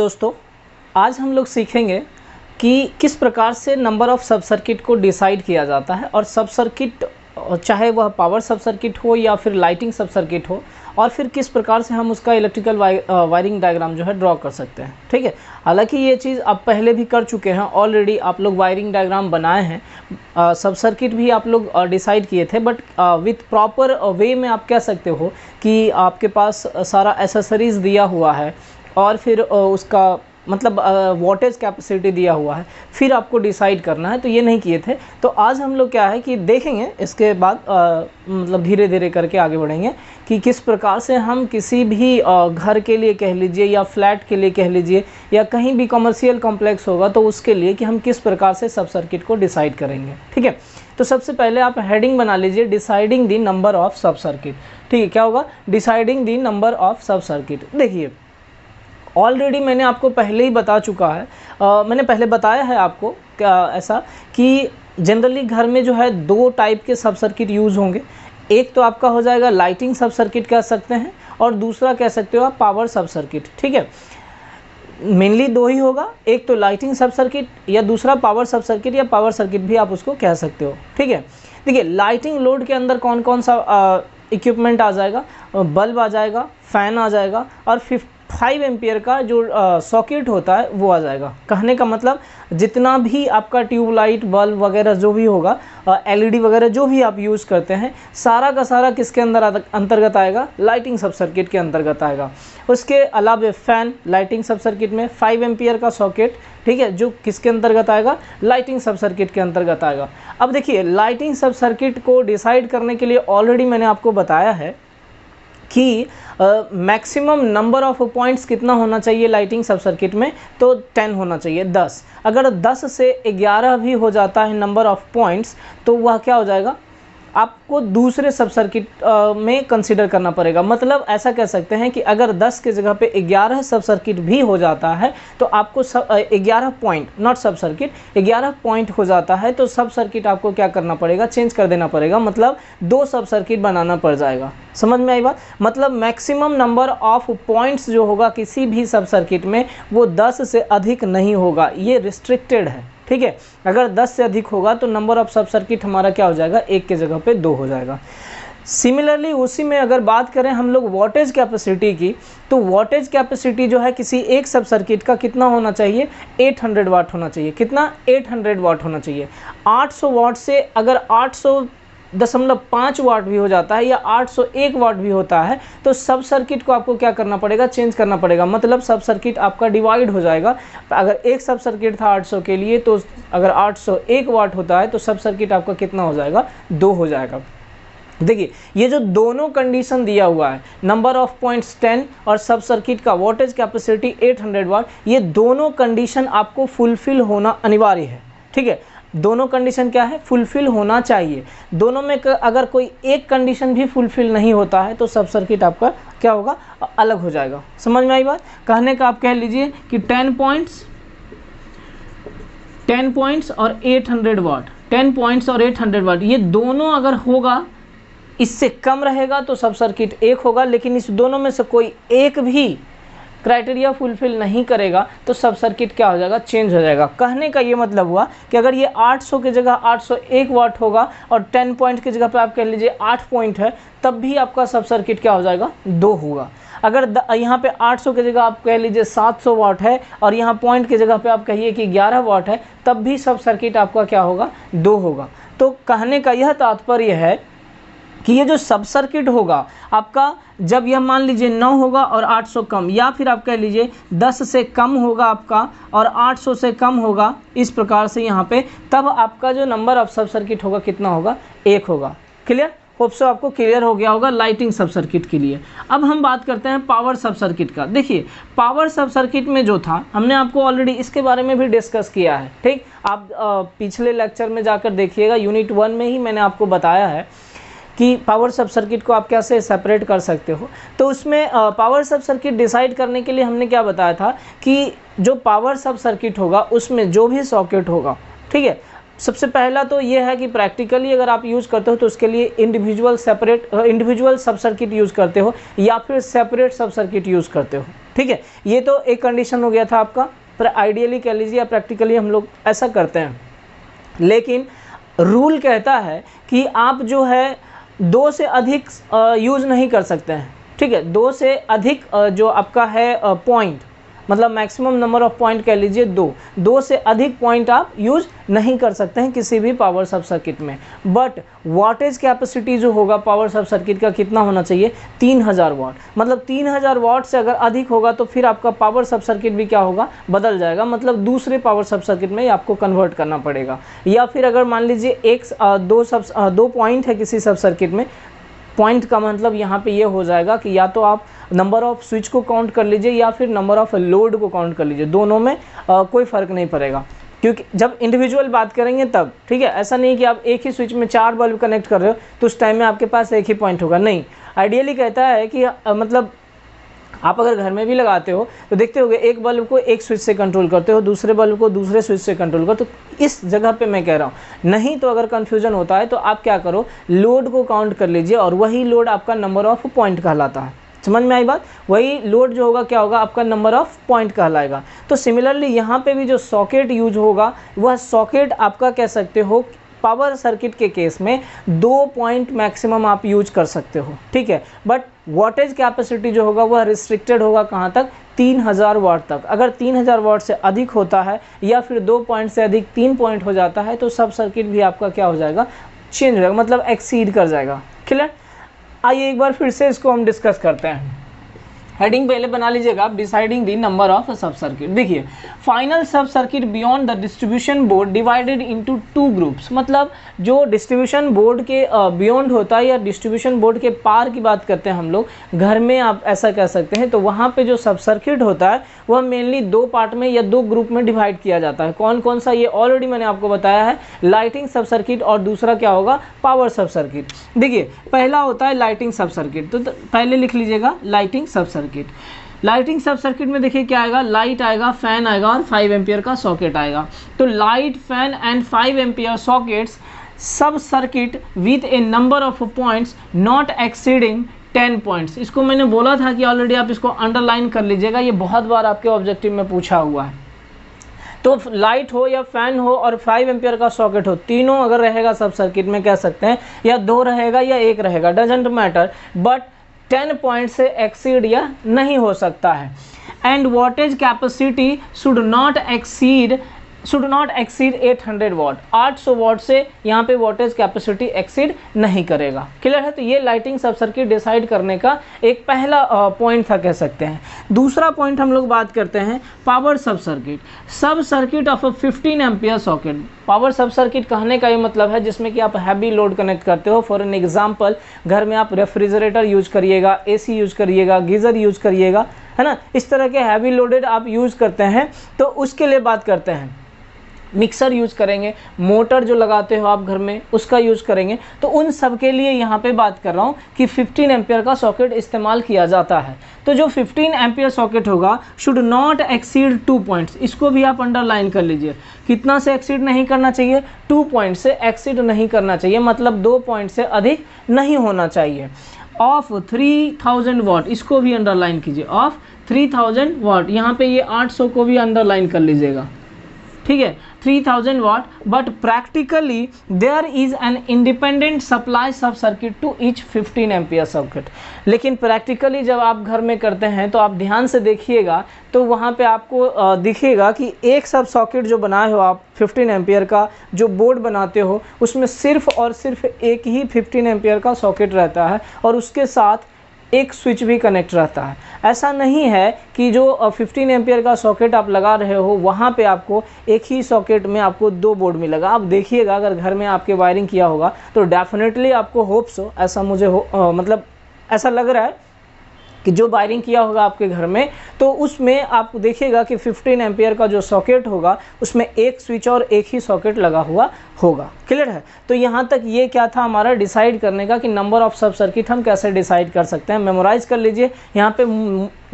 दोस्तों, आज हम लोग सीखेंगे कि किस प्रकार से नंबर ऑफ़ सब सर्किट को डिसाइड किया जाता है और सब सर्किट, चाहे वह पावर सब सर्किट हो या फिर लाइटिंग सब सर्किट हो, और फिर किस प्रकार से हम उसका इलेक्ट्रिकल वायरिंग डायग्राम जो है ड्रॉ कर सकते हैं। ठीक है, हालांकि ये चीज़ आप पहले भी कर चुके हैं, ऑलरेडी आप लोग वायरिंग डायग्राम बनाए हैं, सब सर्किट भी आप लोग डिसाइड किए थे, बट विथ प्रॉपर वे में आप कह सकते हो कि आपके पास सारा एसेसरीज़ दिया हुआ है और फिर उसका मतलब वोल्टेज कैपेसिटी दिया हुआ है, फिर आपको डिसाइड करना है। तो ये नहीं किए थे, तो आज हम लोग क्या है कि देखेंगे, इसके बाद मतलब धीरे धीरे करके आगे बढ़ेंगे कि किस प्रकार से हम किसी भी घर के लिए कह लीजिए या फ्लैट के लिए कह लीजिए या कहीं भी कमर्शियल कॉम्प्लेक्स होगा तो उसके लिए कि हम किस प्रकार से सब सर्किट को डिसाइड करेंगे। ठीक है, तो सबसे पहले आप हेडिंग बना लीजिए, डिसाइडिंग दी नंबर ऑफ सब सर्किट। ठीक है, क्या होगा? डिसाइडिंग दी नंबर ऑफ सब सर्किट। देखिए, ऑलरेडी मैंने आपको पहले ही बता चुका है, मैंने पहले बताया है आपको क्या ऐसा कि जनरली घर में जो है दो टाइप के सब सर्किट यूज़ होंगे। एक तो आपका हो जाएगा लाइटिंग सब सर्किट कह सकते हैं, और दूसरा कह सकते हो आप पावर सब सर्किट। ठीक है, मेनली दो ही होगा, एक तो लाइटिंग सब सर्किट या दूसरा पावर सब सर्किट या पावर सर्किट भी आप उसको कह सकते हो। ठीक है, देखिए लाइटिंग लोड के अंदर कौन कौन सा इक्विपमेंट आ जाएगा? बल्ब आ जाएगा, फ़ैन आ जाएगा, और 5 एम्पियर का जो सॉकेट होता है वो आ जाएगा। कहने का मतलब जितना भी आपका ट्यूबलाइट, बल्ब वगैरह जो भी होगा, एलईडी वगैरह जो भी आप यूज़ करते हैं, सारा का सारा किसके अंतर्गत आएगा? लाइटिंग सब सर्किट के अंतर्गत आएगा। उसके अलावा फ़ैन लाइटिंग सब सर्किट में, 5 एम्पियर का सॉकेट, ठीक है, जो किसके अंतर्गत आएगा? लाइटिंग सब सर्किट के अंतर्गत आएगा। अब देखिए, लाइटिंग सब सर्किट को डिसाइड करने के लिए ऑलरेडी मैंने आपको बताया है कि मैक्सिमम नंबर ऑफ पॉइंट्स कितना होना चाहिए लाइटिंग सब सर्किट में? तो 10 होना चाहिए, 10। अगर 10 से 11 भी हो जाता है नंबर ऑफ पॉइंट्स, तो वह क्या हो जाएगा? आपको दूसरे सब सर्किट में कंसीडर करना पड़ेगा। मतलब ऐसा कह सकते हैं कि अगर 10 के जगह पे 11 सब सर्किट भी हो जाता है तो आपको 11 पॉइंट, नॉट सब सर्किट, 11 पॉइंट हो जाता है तो सब सर्किट आपको क्या करना पड़ेगा? चेंज कर देना पड़ेगा। मतलब 2 सब सर्किट बनाना पड़ जाएगा। समझ में आई बात? मतलब मैक्सिमम नंबर ऑफ पॉइंट्स जो होगा किसी भी सब सर्किट में वो 10 से अधिक नहीं होगा, ये रिस्ट्रिक्टेड है। ठीक है, अगर 10 से अधिक होगा तो नंबर ऑफ सब सर्किट हमारा क्या हो जाएगा? 1 के जगह पे 2 हो जाएगा। सिमिलरली उसी में अगर बात करें हम लोग वोल्टेज कैपेसिटी की, तो वोल्टेज कैपेसिटी जो है किसी एक सब सर्किट का कितना होना चाहिए? 800 वाट होना चाहिए। कितना? 800 वाट होना चाहिए। 800 वाट से अगर 800.5 वाट भी हो जाता है या 801 वाट भी होता है तो सब सर्किट को आपको क्या करना पड़ेगा? चेंज करना पड़ेगा। मतलब सब सर्किट आपका डिवाइड हो जाएगा। अगर एक सब सर्किट था 800 के लिए, तो अगर 801 वाट होता है तो सब सर्किट आपका कितना हो जाएगा? 2 हो जाएगा। देखिए, ये जो दोनों कंडीशन दिया हुआ है, नंबर ऑफ पॉइंट्स 10 और सब सर्किट का वोल्टेज कैपेसिटी 800 वाट, ये दोनों कंडीशन आपको फुलफिल होना अनिवार्य है। ठीक है, दोनों कंडीशन क्या है? फुलफिल होना चाहिए। दोनों में अगर कोई एक कंडीशन भी फुलफिल नहीं होता है तो सब सर्किट आपका क्या होगा? अलग हो जाएगा। समझ में आई बात? कहने का आप कह लीजिए कि 10 पॉइंट्स और 800 वाट, 10 पॉइंट्स और 800 वाट, ये दोनों अगर होगा, इससे कम रहेगा तो सब सर्किट 1 होगा, लेकिन इस दोनों में से कोई एक भी क्राइटेरिया फुलफिल नहीं करेगा तो सब सर्किट क्या हो जाएगा? चेंज हो जाएगा। कहने का ये मतलब हुआ कि अगर ये 800 की जगह 801 वाट होगा और 10 पॉइंट की जगह पे आप कह लीजिए 8 पॉइंट है, तब भी आपका सब सर्किट क्या हो जाएगा? 2 होगा। अगर यहाँ पे 800 की जगह आप कह लीजिए 700 वाट है और यहाँ पॉइंट की जगह पे आप कहिए कि 11 वाट है, तब भी सब सर्किट आपका क्या होगा? 2 होगा। तो कहने का यह तात्पर्य है कि ये जो सब सर्किट होगा आपका, जब यह मान लीजिए 9 होगा और 800 कम, या फिर आप कह लीजिए 10 से कम होगा आपका और 800 से कम होगा, इस प्रकार से यहाँ पे, तब आपका जो नंबर ऑफ सब सर्किट होगा कितना होगा? 1 होगा। क्लियर? होप सो आपको क्लियर हो गया होगा लाइटिंग सब सर्किट के लिए। अब हम बात करते हैं पावर सब सर्किट का। देखिए, पावर सब सर्किट में जो था, हमने आपको ऑलरेडी इसके बारे में भी डिस्कस किया है। ठीक, आप पिछले लेक्चर में जाकर देखिएगा, यूनिट 1 में ही मैंने आपको बताया है कि पावर सब सर्किट को आप कैसे सेपरेट कर सकते हो। तो उसमें पावर सब सर्किट डिसाइड करने के लिए हमने क्या बताया था कि जो पावर सब सर्किट होगा उसमें जो भी सॉकेट होगा, ठीक है, सबसे पहला तो ये है कि प्रैक्टिकली अगर आप यूज़ करते हो तो उसके लिए इंडिविजुअल सब सर्किट यूज़ करते हो या फिर सेपरेट सब सर्किट यूज़ करते हो। ठीक है, ये तो एक कंडीशन हो गया था आपका, पर आइडियली कह लीजिए या प्रैक्टिकली हम लोग ऐसा करते हैं। लेकिन रूल कहता है कि आप जो है 2 से अधिक यूज़ नहीं कर सकते हैं। ठीक है, 2 से अधिक जो आपका है पॉइंट, मतलब मैक्सिमम नंबर ऑफ पॉइंट कह लीजिए 2 से अधिक पॉइंट आप यूज़ नहीं कर सकते हैं किसी भी पावर सब सर्किट में। बट वाटेज कैपेसिटी जो होगा पावर सब सर्किट का कितना होना चाहिए, 3000 वाट। मतलब 3000 वाट से अगर अधिक होगा तो फिर आपका पावर सब सर्किट भी क्या होगा, बदल जाएगा, मतलब दूसरे पावर सब सर्किट में आपको कन्वर्ट करना पड़ेगा। या फिर अगर मान लीजिए 2 पॉइंट है किसी सब सर्किट में, पॉइंट का मतलब यहाँ पे ये हो जाएगा कि या तो आप नंबर ऑफ स्विच को काउंट कर लीजिए या फिर नंबर ऑफ लोड को काउंट कर लीजिए, दोनों में कोई फ़र्क नहीं पड़ेगा, क्योंकि जब इंडिविजुअल बात करेंगे तब। ठीक है, ऐसा नहीं कि आप एक ही स्विच में 4 बल्ब कनेक्ट कर रहे हो तो उस टाइम में आपके पास एक ही पॉइंट होगा, नहीं। आइडियली कहता है कि मतलब आप अगर घर में भी लगाते हो तो देखते होगे एक बल्ब को एक स्विच से कंट्रोल करते हो, दूसरे बल्ब को दूसरे स्विच से कंट्रोल करो। तो इस जगह पे मैं कह रहा हूँ, नहीं तो अगर कन्फ्यूजन होता है तो आप क्या करो, लोड को काउंट कर लीजिए और वही लोड आपका नंबर ऑफ पॉइंट कहलाता है। समझ में आई बात? वही लोड जो होगा क्या होगा, आपका नंबर ऑफ पॉइंट कहलाएगा। तो सिमिलरली यहाँ पे भी जो सॉकेट यूज होगा वह सॉकेट आपका कह सकते हो पावर सर्किट के केस में 2 पॉइंट मैक्सिमम आप यूज कर सकते हो। ठीक है, बट वाटेज कैपेसिटी जो होगा वह रिस्ट्रिक्टेड होगा कहाँ तक, 3000 वाट तक। अगर 3000 वाट से अधिक होता है या फिर 2 पॉइंट से अधिक 3 पॉइंट हो जाता है तो सब सर्किट भी आपका क्या हो जाएगा, चेंज हो जाएगा, मतलब एक्सीड कर जाएगा। क्लियर? आइए एक बार फिर से इसको हम डिस्कस करते हैं। हेडिंग पहले बना लीजिएगा आप, डिसाइडिंग द नंबर ऑफ सब सर्किट। देखिए, फाइनल सब circuit beyond the distribution board divided into 2 groups. मतलब जो डिस्ट्रीब्यूशन बोर्ड के बियॉन्ड होता है या डिस्ट्रीब्यूशन बोर्ड के पार की बात करते हैं हम लोग, घर में आप ऐसा कह सकते हैं, तो वहाँ पे जो सब सर्किट होता है वह मेनली 2 पार्ट में या 2 ग्रुप में डिवाइड किया जाता है। कौन कौन सा, ये ऑलरेडी मैंने आपको बताया है, लाइटिंग सब सर्किट और दूसरा क्या होगा, पावर सब सर्किट। देखिए, पहला होता है लाइटिंग सब सर्किट, तो पहले लिख लीजिएगा लाइटिंग सब सर्किट। लाइटिंग सब सर्किट में देखिए क्या आएगा, लाइट आएगा, फैन आएगा और 5 एम्पियर का सॉकेट आएगा। तो light, fan and 5 ampere sockets sub circuit with a number of points not exceeding 10 points. इसको मैंने बोला था कि ऑलरेडी आप इसको अंडरलाइन कर लीजिएगा, ये बहुत बार आपके ऑब्जेक्टिव में पूछा हुआ है। तो लाइट हो या फैन हो और 5 एम्पियर का सॉकेट हो, तीनों अगर रहेगा सब सर्किट में कह सकते हैं, या 2 रहेगा या 1 रहेगा, डजेंट मैटर, बट 10 पॉइंट से एक्सीड या नहीं हो सकता है। End voltage capacity should not exceed 800 वाट। 800 वाट से यहाँ पे वोल्टेज कैपेसिटी एक्सीड नहीं करेगा। क्लियर है? तो ये लाइटिंग सब सर्किट डिसाइड करने का एक पहला पॉइंट था कह सकते हैं। दूसरा पॉइंट हम लोग बात करते हैं पावर सब सर्किट। सब circuit of 15 ampere socket. Power सब सर्किट कहने का ये मतलब है जिसमें कि आप हैवी लोड कनेक्ट करते हो। फॉर एन एग्जाम्पल, घर में आप रेफ्रिजरेटर यूज करिएगा, AC यूज करिएगा, गीज़र यूज करिएगा, है ना, इस तरह के हैवी लोडेड आप यूज करते हैं, तो उसके लिए बात करते हैं। मिक्सर यूज़ करेंगे, मोटर जो लगाते हो आप घर में उसका यूज़ करेंगे, तो उन सब के लिए यहाँ पे बात कर रहा हूँ कि 15 एम्पियर का सॉकेट इस्तेमाल किया जाता है। तो जो 15 एम्पियर सॉकेट होगा शुड नॉट एक्सीड 2 पॉइंट्स। इसको भी आप अंडरलाइन कर लीजिए, कितना से एक्सीड नहीं करना चाहिए, 2 पॉइंट से एक्सीड नहीं करना चाहिए, मतलब 2 पॉइंट से अधिक नहीं होना चाहिए। ऑफ 3000 वाट, इसको भी अंडरलाइन कीजिए, ऑफ 3000 वाट। यहाँ पे ये 800 को भी अंडरलाइन कर लीजिएगा, ठीक है, 3000 watt. But practically there is an independent supply sub circuit to each 15 ampere circuit. लेकिन प्रैक्टिकली जब आप घर में करते हैं तो आप ध्यान से देखिएगा, तो वहाँ पे आपको दिखेगा कि एक सब सॉकेट जो बनाए हो आप 15 एम्पियर का जो बोर्ड बनाते हो, उसमें सिर्फ और सिर्फ एक ही 15 एम्पियर का सॉकेट रहता है और उसके साथ एक स्विच भी कनेक्ट रहता है। ऐसा नहीं है कि जो 15 एम्पियर का सॉकेट आप लगा रहे हो वहाँ पे आपको एक ही सॉकेट में आपको 2 बोर्ड मिलेगा। आप देखिएगा, अगर घर में आपके वायरिंग किया होगा तो डेफिनेटली आपको होप्स हो, ऐसा मुझे मतलब ऐसा लग रहा है कि जो वायरिंग किया होगा आपके घर में, तो उसमें आप देखिएगा कि 15 एम्पियर का जो सॉकेट होगा उसमें एक स्विच और एक ही सॉकेट लगा हुआ होगा। क्लियर है? तो यहाँ तक ये क्या था हमारा डिसाइड करने का कि नंबर ऑफ सब सर्किट हम कैसे डिसाइड कर सकते हैं। मेमोराइज कर लीजिए, यहाँ पे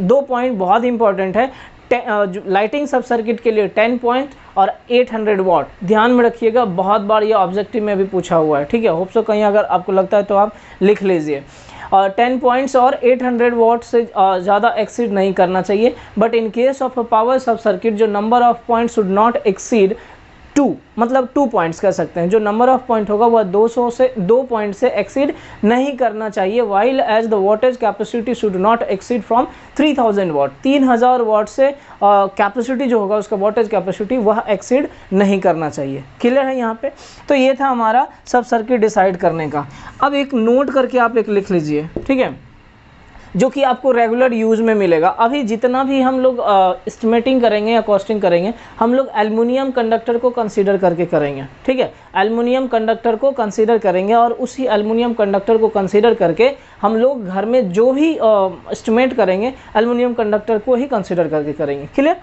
2 पॉइंट बहुत इंपॉर्टेंट है। लाइटिंग सब सर्किट के लिए 10 पॉइंट और 800 वाट। ध्यान में रखिएगा, बहुत बार ये ऑब्जेक्टिव में भी पूछा हुआ है, ठीक है। होप सो कहीं अगर आपको लगता है तो आप लिख लीजिए। और 10 पॉइंट्स और 800 वाट से ज़्यादा एक्सीड नहीं करना चाहिए। But in case of a power सब सर्किट जो number of point should not exceed 2, मतलब 2 पॉइंट्स कह सकते हैं। जो नंबर ऑफ पॉइंट होगा वह 2 पॉइंट से एक्सीड नहीं करना चाहिए। While as the voltage capacity should not exceed from 3000 watt. 3000 watt से कैपेसिटी जो होगा उसका वोल्टेज कैपेसिटी वह एक्सीड नहीं करना चाहिए। क्लियर है यहाँ पे? तो ये था हमारा सब सर्किट डिसाइड करने का। अब एक नोट करके आप एक लिख लीजिए, ठीक है, जो कि आपको रेगुलर यूज़ में मिलेगा। अभी जितना भी हम लोग एस्टिमेटिंग करेंगे या कॉस्टिंग करेंगे, हम लोग एल्युमिनियम कंडक्टर को कंसीडर करके करेंगे, ठीक है। एल्युमिनियम कंडक्टर को कंसीडर करेंगे और उसी एल्युमिनियम कंडक्टर को कंसीडर करके हम लोग घर में जो भी एस्टिमेट करेंगे एल्युमिनियम कंडक्टर को ही कंसीडर करके करेंगे। क्लियर?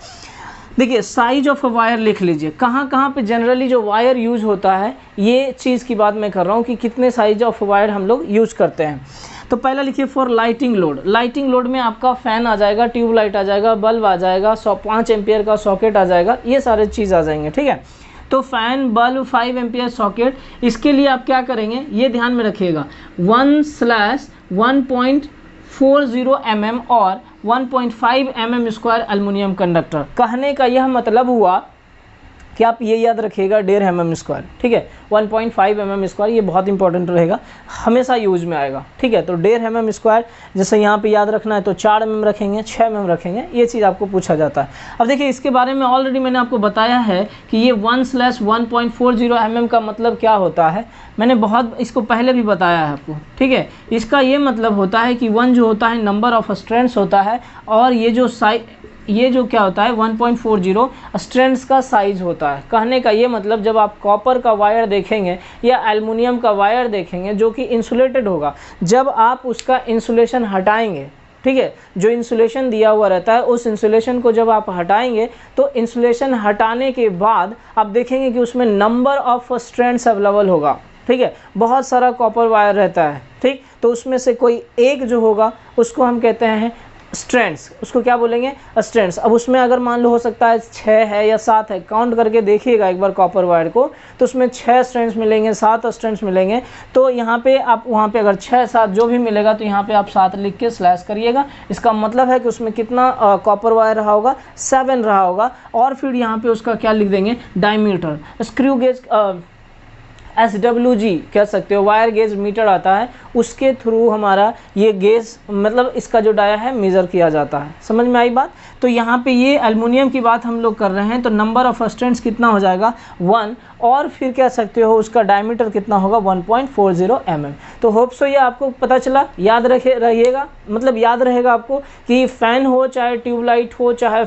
देखिए, साइज ऑफ अ वायर लिख लीजिए। कहाँ कहाँ पे जनरली जो वायर यूज़ होता है, ये चीज़ की बात मैं कर रहा हूँ कि कितने साइज ऑफ वायर हम लोग यूज़ करते हैं। तो पहला लिखिए for lighting load. Lighting load में आपका फ़ैन आ जाएगा, ट्यूबलाइट आ जाएगा, बल्ब आ जाएगा, 5 एम्पियर का सॉकेट आ जाएगा, ये सारे चीज़ आ जाएंगे, ठीक है। तो फ़ैन, बल्ब, 5 एम्पियर सॉकेट, इसके लिए आप क्या करेंगे ये ध्यान में रखिएगा। 1/1.40 mm और 1.5 mm स्क्वायर एल्युमिनियम कंडक्टर। कहने का यह मतलब हुआ कि आप ये याद रखिएगा 1.5 mm स्क्वायर, ठीक है। 1.5 mm स्क्वायर ये बहुत इंपॉर्टेंट रहेगा, हमेशा यूज में आएगा, ठीक है। तो 1.5 mm स्क्वायर, जैसे यहाँ पे याद रखना है तो 4 mm रखेंगे, 6 mm रखेंगे, ये चीज़ आपको पूछा जाता है। अब देखिए, इसके बारे में ऑलरेडी मैंने आपको बताया है कि ये 1/1.40 mm का मतलब क्या होता है। मैंने बहुत इसको पहले भी बताया है आपको, ठीक है। इसका ये मतलब होता है कि 1 जो होता है नंबर ऑफ स्ट्रैंड्स होता है, और ये जो क्या होता है 1.40 स्ट्रैंड्स का साइज होता है। कहने का ये मतलब जब आप कॉपर का वायर देखेंगे या एल्युमिनियम का वायर देखेंगे जो कि इंसुलेटेड होगा, जब आप उसका इंसुलेशन हटाएंगे, ठीक है, जो इंसुलेशन दिया हुआ रहता है उस इंसुलेशन को जब आप हटाएंगे तो इंसुलेशन हटाने के बाद आप देखेंगे कि उसमें नंबर ऑफ स्ट्रैंड्स अवेलेबल होगा, ठीक है। बहुत सारा कॉपर वायर रहता है, ठीक, तो उसमें से कोई एक जो होगा उसको हम कहते हैं स्ट्रैंड्स। उसको क्या बोलेंगे? स्ट्रैंड्स। अब उसमें अगर मान लो हो सकता है 6 है या 7 है, काउंट करके देखिएगा एक बार कॉपर वायर को, तो उसमें 6 स्ट्रैंड्स मिलेंगे, 7 स्ट्रैंड्स मिलेंगे। तो यहाँ पे आप वहाँ पे अगर 6, 7 जो भी मिलेगा तो यहाँ पे आप 7 लिख के स्लैश करिएगा। इसका मतलब है कि उसमें कितना कॉपर वायर रहा होगा? 7 रहा होगा। और फिर यहाँ पे उसका क्या लिख देंगे? डायमीटर। स्क्रू गेज SWG कह सकते हो, वायर गेज मीटर आता है, उसके थ्रू हमारा ये गेज मतलब इसका जो डाया है मेज़र किया जाता है। समझ में आई बात? तो यहाँ पे ये एल्युमिनियम की बात हम लोग कर रहे हैं, तो नंबर ऑफ स्ट्रैंड्स कितना हो जाएगा? 1, और फिर कह सकते हो उसका डायमीटर कितना होगा? 1.40 mm। तो होप सो ये आपको पता चला, याद रहिएगा, मतलब याद रहेगा आपको कि फ़ैन हो, चाहे ट्यूबलाइट हो, चाहे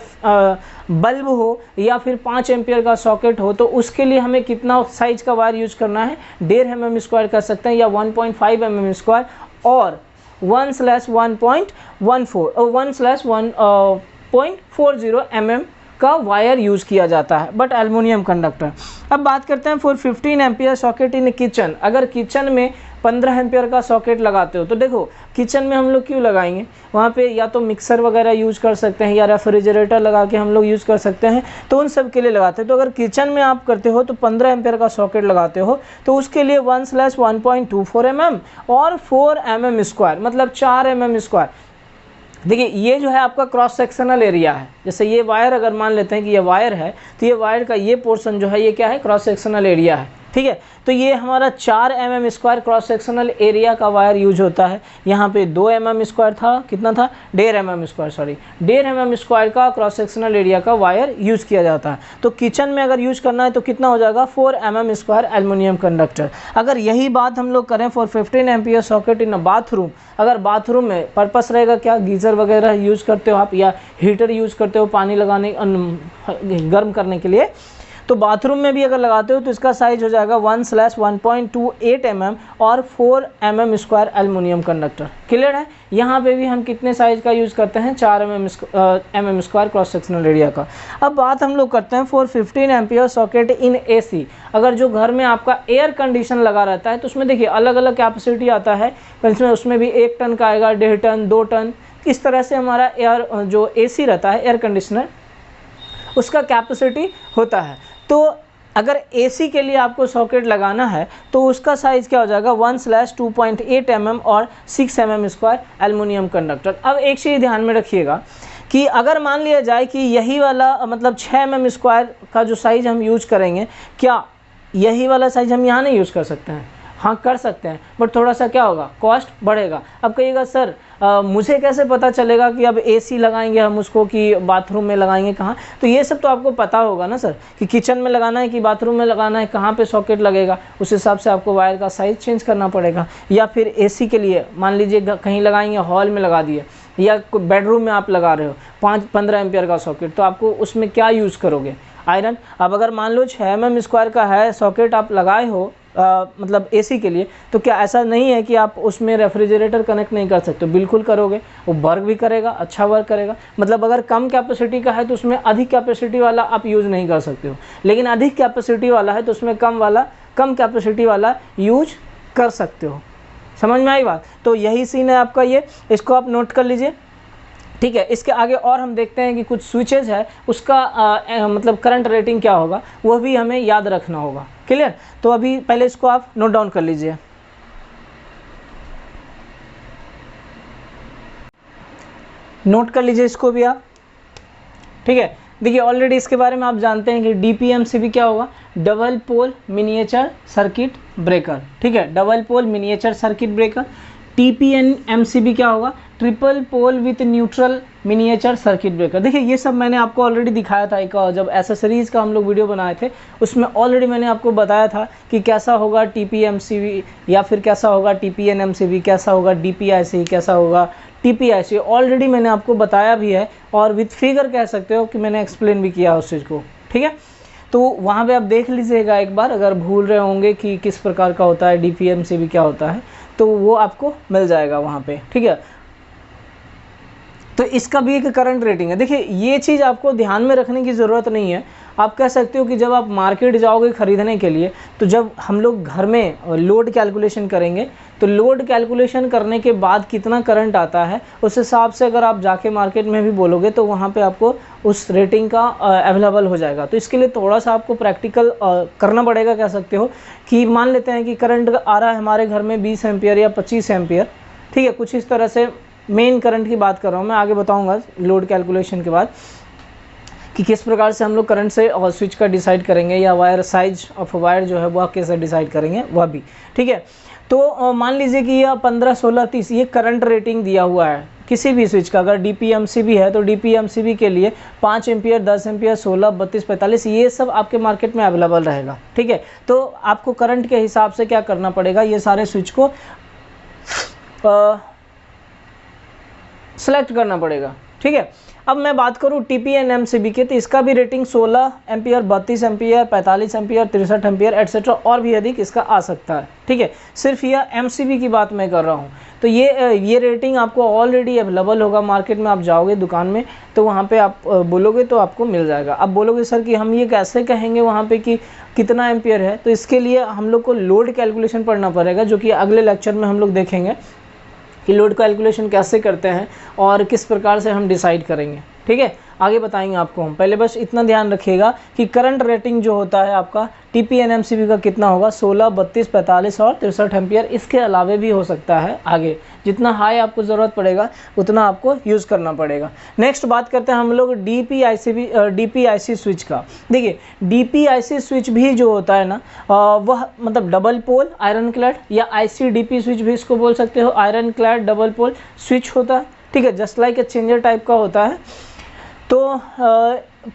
बल्ब हो, या फिर 5 एम्पियर का सॉकेट हो, तो उसके लिए हमें कितना साइज का वायर यूज करना है? 1.5 mm स्क्वायर कर सकते हैं या 1.5 mm स्क्वायर, और 1/1.40 mm का वायर यूज़ किया जाता है, बट एल्युमिनियम कंडक्टर। अब बात करते हैं for 15 ampere socket in kitchen. अगर किचन में 15 एम्पियर का सॉकेट लगाते हो, तो देखो किचन में हम लोग क्यों लगाएंगे? वहाँ पे या तो मिक्सर वगैरह यूज़ कर सकते हैं या रेफ्रिजरेटर लगा के हम लोग यूज़ कर सकते हैं, तो उन सब के लिए लगाते हैं। तो अगर किचन में आप करते हो तो 15 एम्पियर का सॉकेट लगाते हो, तो उसके लिए 1/1.24 mm और 4 mm स्क्वायर, मतलब 4 mm स्क्वायर। देखिए, ये जो है आपका क्रॉस सेक्शनल एरिया है। जैसे ये वायर अगर मान लेते हैं कि ये वायर है, तो ये वायर का ये पोर्शन जो है ये क्या है? क्रॉस सेक्शनल एरिया है, ठीक है। तो ये हमारा 4 mm square cross sectional area का वायर यूज होता है। यहाँ पे 2 mm स्क्वायर था, कितना था? 1.5 mm square, sorry 1.5 mm square का क्रॉस सेक्शनल एरिया का वायर यूज किया जाता है। तो किचन में अगर यूज करना है तो कितना हो जाएगा? 4 mm स्क्वायर एल्युमिनियम कंडक्टर। अगर यही बात हम लोग करें for 15 ampere socket in a bathroom, अगर बाथरूम में पर्पस रहेगा क्या? गीज़र वगैरह यूज़ करते हो आप या हीटर यूज़ करते हो पानी लगाने गर्म करने के लिए, तो बाथरूम में भी अगर लगाते हो तो इसका साइज हो जाएगा 1/1.28 mm और 4 mm square aluminium conductor. Clear है? यहाँ पे भी हम कितने साइज का यूज़ करते हैं? 4 mm square cross sectional area का। अब बात हम लोग करते हैं for 15 ampere socket in AC। अगर जो घर में आपका एयर कंडीशन लगा रहता है तो उसमें देखिए अलग अलग कैपेसिटी आता है, उसमें भी 1 टन का आएगा, 1.5 टन, 2 टन, इस तरह से हमारा एयर जो AC रहता है, एयर कंडीशनर, उसका कैपेसिटी होता है। तो अगर AC के लिए आपको सॉकेट लगाना है तो उसका साइज़ क्या हो जाएगा 1/2.8 mm और 6 mm स्क्वायर एल्युमिनियम कंडक्टर। अब एक चीज़ ध्यान में रखिएगा कि अगर मान लिया जाए कि यही वाला मतलब 6 mm स्क्वायर का जो साइज़ हम यूज करेंगे, क्या यही वाला साइज़ हम यहाँ नहीं यूज़ कर सकते हैं? हाँ कर सकते हैं, बट थोड़ा सा क्या होगा, कॉस्ट बढ़ेगा। अब कहिएगा सर मुझे कैसे पता चलेगा कि अब AC लगाएंगे हम उसको कि बाथरूम में लगाएंगे कहाँ? तो ये सब तो आपको पता होगा ना सर, कि किचन में लगाना है कि बाथरूम में लगाना है, कहाँ पे सॉकेट लगेगा, उस हिसाब से आपको वायर का साइज़ चेंज करना पड़ेगा। या फिर AC के लिए मान लीजिए कहीं लगाएंगे, हॉल में लगा दिए या बेडरूम में आप लगा रहे हो 5-15 एम्पियर का सॉकेट, तो आपको उसमें क्या यूज़ करोगे, आयरन। अब अगर मान लो 6 mm स्क्वायर का है सॉकेट आप लगाए हो मतलब AC के लिए, तो क्या ऐसा नहीं है कि आप उसमें रेफ्रिजरेटर कनेक्ट नहीं कर सकते? बिल्कुल करोगे, वो वर्क भी करेगा, अच्छा वर्क करेगा। मतलब अगर कम कैपेसिटी का है तो उसमें अधिक कैपेसिटी वाला आप यूज़ नहीं कर सकते हो, लेकिन अधिक कैपेसिटी वाला है तो उसमें कम कैपेसिटी वाला यूज कर सकते हो। समझ में आई बात? तो यही सीन है आपका, ये इसको आप नोट कर लीजिए, ठीक है। इसके आगे और हम देखते हैं कि कुछ स्विचेज है उसका मतलब करंट रेटिंग क्या होगा, वह भी हमें याद रखना होगा। क्लियर? तो अभी पहले इसको आप नोट डाउन कर लीजिए। नोट कर लीजिए इसको भी आप, ठीक है। देखिए ऑलरेडी इसके बारे में आप जानते हैं कि DPMCB क्या होगा, double pole miniature circuit breaker, ठीक है, double pole miniature circuit breaker. TPNMCB क्या होगा, triple pole with neutral miniature circuit breaker. देखिए ये सब मैंने आपको ऑलरेडी दिखाया था, एक जब एसेसरीज़ का हम लोग वीडियो बनाए थे उसमें ऑलरेडी मैंने आपको बताया था कि कैसा होगा TPMCB या फिर कैसा होगा TPNMCB, कैसा होगा DPIC, कैसा होगा TPIC, ऑलरेडी मैंने आपको बताया भी है और विथ फिगर कह सकते हो कि मैंने एक्सप्लेन भी किया उस चीज़ को, ठीक है। तो वहाँ पे आप देख लीजिएगा एक बार, अगर भूल रहे होंगे कि किस प्रकार का होता है DPMCB क्या होता है, तो वो आपको मिल जाएगा वहाँ पे, ठीक है। तो इसका भी एक करंट रेटिंग है। देखिए ये चीज़ आपको ध्यान में रखने की ज़रूरत नहीं है। आप कह सकते हो कि जब आप मार्केट जाओगे ख़रीदने के लिए, तो जब हम लोग घर में लोड कैलकुलेशन करेंगे तो लोड कैलकुलेशन करने के बाद कितना करंट आता है उस हिसाब से अगर आप जाके मार्केट में भी बोलोगे तो वहाँ पे आपको उस रेटिंग का अवेलेबल हो जाएगा। तो इसके लिए थोड़ा सा आपको प्रैक्टिकल करना पड़ेगा, कह सकते हो कि मान लेते हैं कि करंट आ रहा है हमारे घर में 20 एम्पियर या 25 एम्पियर, ठीक है, कुछ इस तरह से मेन करंट की बात कर रहा हूँ मैं, आगे बताऊँगा लोड कैलकुलेशन के बाद कि किस प्रकार से हम लोग करंट से और स्विच का डिसाइड करेंगे या वायर साइज ऑफ वायर जो है वह कैसे डिसाइड करेंगे वह भी, ठीक है। तो मान लीजिए कि यह 15, 16, 30 ये करंट रेटिंग दिया हुआ है किसी भी स्विच का। अगर DPMCB है तो DPMCB के लिए 5 एम्पियर, 10 एम्पियर, 16, 32, 45 ये सब आपके मार्केट में अवेलेबल रहेगा, ठीक है। तो आपको करंट के हिसाब से क्या करना पड़ेगा, ये सारे स्विच को सेलेक्ट करना पड़ेगा, ठीक है। अब मैं बात करूँ TPNMCB के, तो इसका भी rating 16 ampere, 32 ampere, 45 ampere, 63 ampere etcetera और भी अधिक इसका आ सकता है, ठीक है। सिर्फ यह MCB की बात मैं कर रहा हूँ। तो ये रेटिंग आपको ऑलरेडी अवेलेबल होगा मार्केट में। आप जाओगे दुकान में तो वहाँ पे आप बोलोगे तो आपको मिल जाएगा। अब बोलोगे सर कि हम ये कैसे कहेंगे वहाँ पे कि कितना एम्पियर है, तो इसके लिए हम लोग को लोड कैलकुलेशन पढ़ना पड़ेगा, जो कि अगले लेक्चर में हम लोग देखेंगे कि लोड कैलकुलेशन कैसे करते हैं और किस प्रकार से हम डिसाइड करेंगे, ठीक है। आगे बताएंगे आपको हम, पहले बस इतना ध्यान रखिएगा कि करंट रेटिंग जो होता है आपका TPNMCB का कितना होगा, 16, 32, 45 और 63 एम्पियर। इसके अलावे भी हो सकता है आगे, जितना हाई आपको ज़रूरत पड़ेगा उतना आपको यूज़ करना पड़ेगा। नेक्स्ट बात करते हैं हम लोग DPIC स्विच का। देखिए DPIC स्विच भी जो होता है ना वह मतलब डबल पोल आयरन क्लैड या ICDP स्विच भी इसको बोल सकते हो, iron clad double pole switch होता है, ठीक है। Just like a changer type का होता है। तो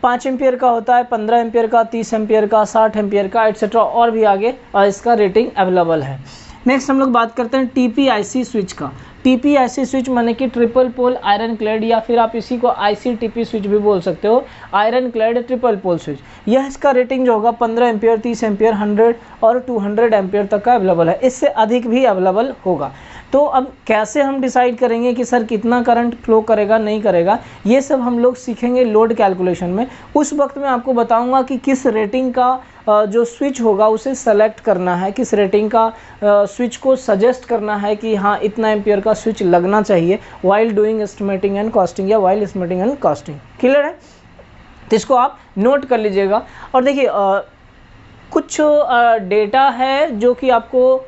5 एम्पियर का होता है, 15 एम्पियर का, 30 एम्पियर का, 60 एम्पियर का एटसेट्रा और भी आगे इसका रेटिंग अवेलेबल है। नेक्स्ट हम लोग बात करते हैं TPIC स्विच का। TPIC स्विच माने कि ट्रिपल पोल आयरन क्लैड या फिर आप इसी को ICTP स्विच भी बोल सकते हो, iron clad triple pole switch. यह इसका रेटिंग जो होगा 15 एम्पियर, 30 एम्पियर, 100 और 200 एम्पियर तक का अवेलेबल है। इससे अधिक भी अवेलेबल होगा। तो अब कैसे हम डिसाइड करेंगे कि सर कितना करंट फ्लो करेगा नहीं करेगा, ये सब हम लोग सीखेंगे लोड कैलकुलेशन में। उस वक्त मैं आपको बताऊंगा कि किस रेटिंग का जो स्विच होगा उसे सेलेक्ट करना है, किस रेटिंग का स्विच को सजेस्ट करना है कि हाँ इतना एम्पियर का स्विच लगना चाहिए while doing estimating and costing या while estimating and costing. Clear है? तो इसको आप नोट कर लीजिएगा। और देखिए कुछ डेटा है जो कि आपको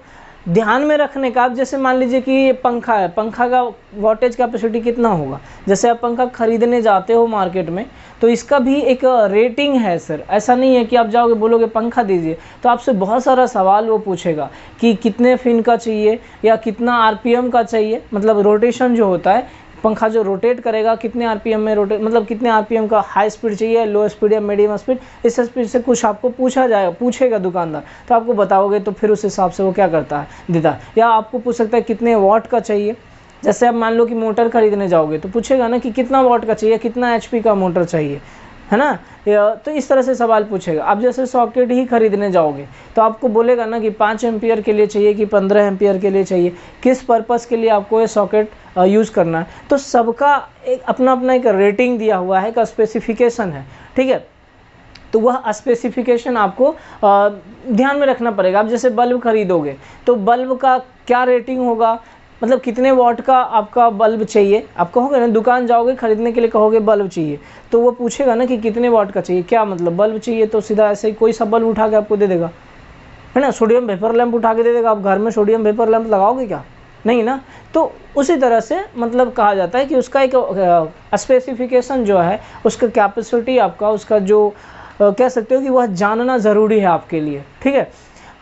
ध्यान में रखने का। आप जैसे मान लीजिए कि पंखा है, पंखा का वॉटेज कैपेसिटी कितना होगा। जैसे आप पंखा खरीदने जाते हो मार्केट में तो इसका भी एक रेटिंग है सर। ऐसा नहीं है कि आप जाओगे बोलोगे पंखा दीजिए तो आपसे बहुत सारा सवाल वो पूछेगा कि कितने फिन का चाहिए या कितना आरपीएम का चाहिए, मतलब रोटेशन जो होता है पंखा जो रोटेट करेगा कितने आरपीएम में रोटेट, मतलब कितने आरपीएम का हाई स्पीड चाहिए, लो स्पीड या मीडियम स्पीड, इस स्पीड से कुछ आपको पूछेगा दुकानदार, तो आपको बताओगे तो फिर उस हिसाब से वो क्या करता है देता है। या आपको पूछ सकता है कितने वाट का चाहिए। जैसे आप मान लो कि मोटर खरीदने जाओगे तो पूछेगा ना कि कितना वाट का चाहिए, कितना एचपी का मोटर चाहिए, है ना। तो इस तरह से सवाल पूछेगा। आप जैसे सॉकेट ही खरीदने जाओगे तो आपको बोलेगा ना कि 5 एम्पियर के लिए चाहिए कि 15 एम्पियर के लिए चाहिए, किस पर्पस के लिए आपको ये सॉकेट यूज़ करना है। तो सबका एक अपना अपना एक रेटिंग दिया हुआ है, एक स्पेसिफिकेशन है, ठीक है। तो वह स्पेसिफिकेशन आपको ध्यान में रखना पड़ेगा। आप जैसे बल्ब खरीदोगे तो बल्ब का क्या रेटिंग होगा, मतलब कितने वाट का आपका बल्ब चाहिए। आप कहोगे ना, दुकान जाओगे खरीदने के लिए कहोगे बल्ब चाहिए तो वो पूछेगा ना कि कितने वाट का चाहिए, क्या मतलब बल्ब चाहिए, तो सीधा ऐसे ही कोई सा बल्ब उठा के आपको दे देगा, है ना। सोडियम वेपर लैंप उठा के दे देगा। आप घर में सोडियम वेपर लैंप लगाओगे क्या, नहीं ना। तो उसी तरह से मतलब कहा जाता है कि उसका एक स्पेसिफिकेशन जो है, उसका कैपेसिटी आपका, उसका जो कह सकते हो कि वह जानना ज़रूरी है आपके लिए, ठीक है।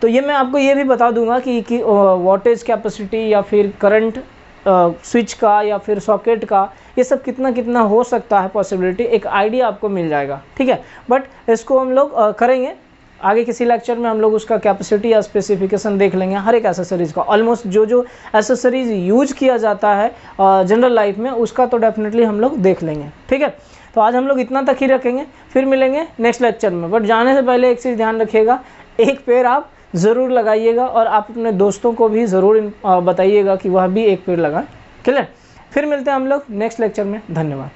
तो ये मैं आपको ये भी बता दूंगा कि वोल्टेज कैपेसिटी या फिर करंट स्विच का या फिर सॉकेट का, ये सब कितना कितना हो सकता है पॉसिबिलिटी, एक आइडिया आपको मिल जाएगा, ठीक है। बट इसको हम लोग करेंगे आगे किसी लेक्चर में। हम लोग उसका कैपेसिटी या स्पेसिफिकेशन देख लेंगे हर एक एसेसरीज़ का। ऑलमोस्ट जो एसेसरीज़ यूज किया जाता है जनरल लाइफ में उसका तो डेफिनेटली हम लोग देख लेंगे, ठीक है। तो आज हम लोग इतना तक ही रखेंगे, फिर मिलेंगे नेक्स्ट लेक्चर में। बट जाने से पहले एक चीज़ ध्यान रखिएगा, एक पेड़ आप ज़रूर लगाइएगा और आप अपने दोस्तों को भी ज़रूर बताइएगा कि वह भी एक पेड़ लगाएं, ठीक है। फिर मिलते हैं हम लोग नेक्स्ट लेक्चर में। धन्यवाद।